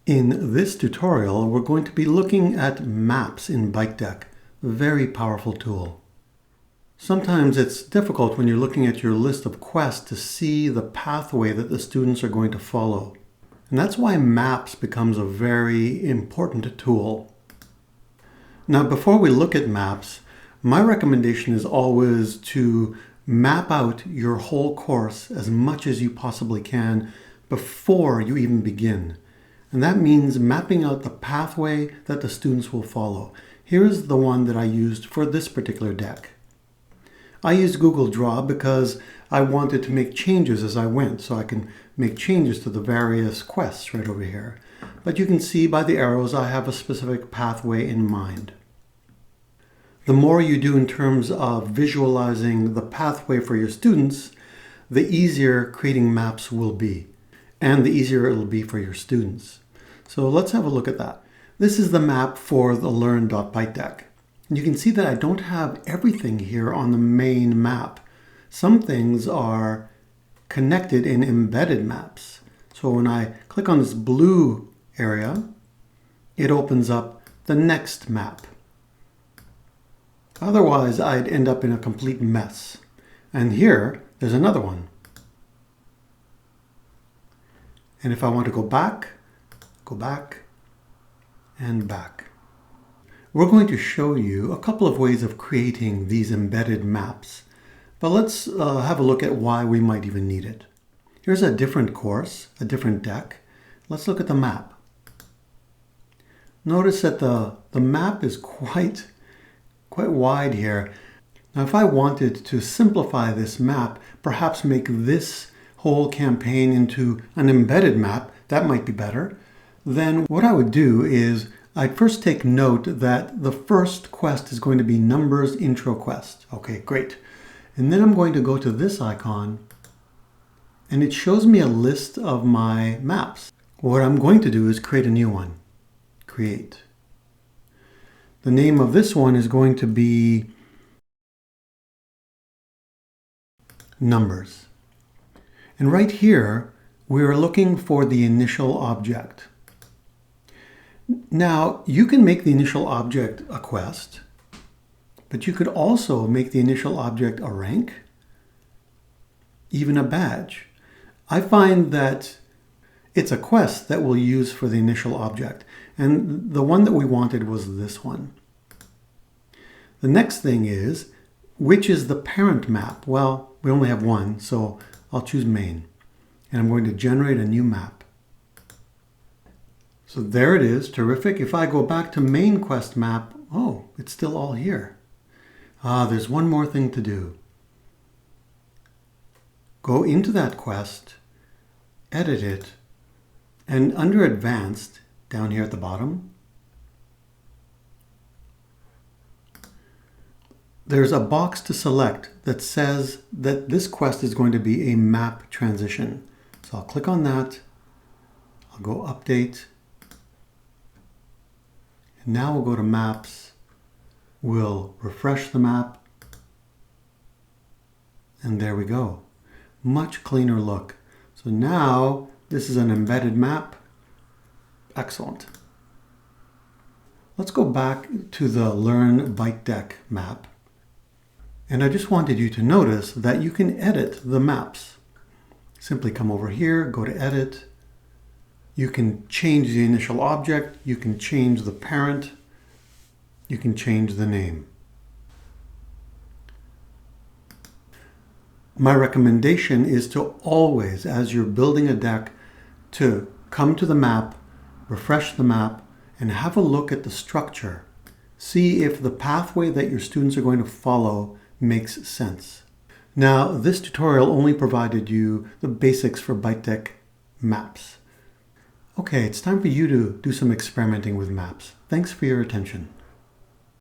In this tutorial, we're going to be looking at maps in ByteDeck, a very powerful tool. Sometimes it's difficult when you're looking at your list of quests to see the pathway that the students are going to follow. And that's why maps becomes a very important tool. Now, before we look at maps, my recommendation is always to map out your whole course as much as you possibly can before you even begin. And that means mapping out the pathway that the students will follow. Here's the one that I used for this particular deck. I used Google Draw because I wanted to make changes as I went, so I can make changes to the various quests right over here. But you can see by the arrows I have a specific pathway in mind. The more you do in terms of visualizing the pathway for your students, the easier creating maps will be. And the easier it'll be for your students. So let's have a look at that. This is the map for the learn.bytedeck. And you can see that I don't have everything here on the main map. Some things are connected in embedded maps. So when I click on this blue area, it opens up the next map. Otherwise, I'd end up in a complete mess. And here, there's another one. And if I want to go back, and back. We're going to show you a couple of ways of creating these embedded maps. But let's have a look at why we might even need it. Here's a different course, a different deck. Let's look at the map. Notice that the map is quite wide here. Now, if I wanted to simplify this map, perhaps make this whole campaign into an embedded map, that might be better, then what I would do is I'd first take note that the first quest is going to be Numbers Intro Quest. Okay, great. And then I'm going to go to this icon and it shows me a list of my maps. What I'm going to do is create a new one. Create. The name of this one is going to be Numbers. And right here, we're looking for the initial object. Now, you can make the initial object a quest, but you could also make the initial object a rank, even a badge. I find that it's a quest that we'll use for the initial object, and the one that we wanted was this one. The next thing is, which is the parent map? Well, we only have one, so I'll choose main, and I'm going to generate a new map. So there it is, terrific. If I go back to main quest map, oh, it's still all here. There's one more thing to do. Go into that quest, edit it, and under advanced, down here at the bottom, there's a box to select that says that this quest is going to be a map transition. So I'll click on that. I'll go update. And now we'll go to maps. We'll refresh the map. And there we go. Much cleaner look. So now this is an embedded map. Excellent. Let's go back to the Learn ByteDeck map. And I just wanted you to notice that you can edit the maps. Simply come over here, go to edit. You can change the initial object. You can change the parent. You can change the name. My recommendation is to always, as you're building a deck, to come to the map, refresh the map, and have a look at the structure. See if the pathway that your students are going to follow makes sense. Now, this tutorial only provided you the basics for ByteDeck maps. Okay, it's time for you to do some experimenting with maps. Thanks for your attention.